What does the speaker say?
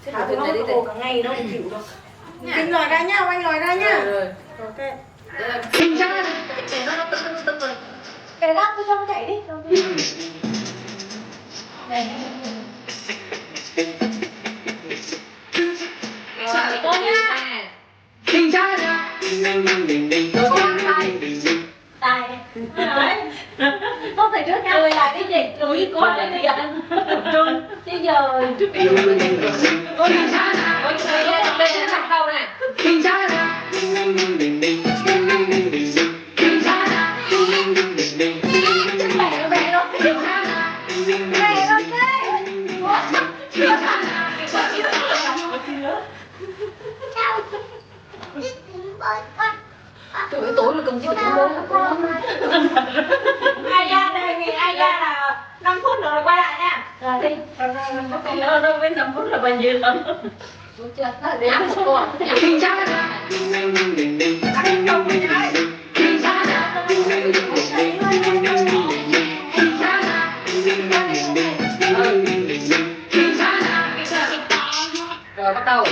Thế Thả thử nó này đi khổ cả ngày đâu chịu được. Anh lòi ra nhá, anh lòi ra nhá. rồi. Ok. Cái rác cứ cho nó chạy đi. Này. Rồi, cô nha. Tài này. Không phải trước nhau lại cái gì rồi con lại đi ăn. Trôn. Chứ giờ Cô nha, trong đây là câu nè. Tuổi tuổi là cùng với tuổi luôn. ai ra đây nghỉ ai ra là 5 phút nữa là quay lại nha. Rồi đi. Nó với 5 phút là bao nhiêu rồi. Đúng chưa? Nó để một câu à? Rồi bắt đầu.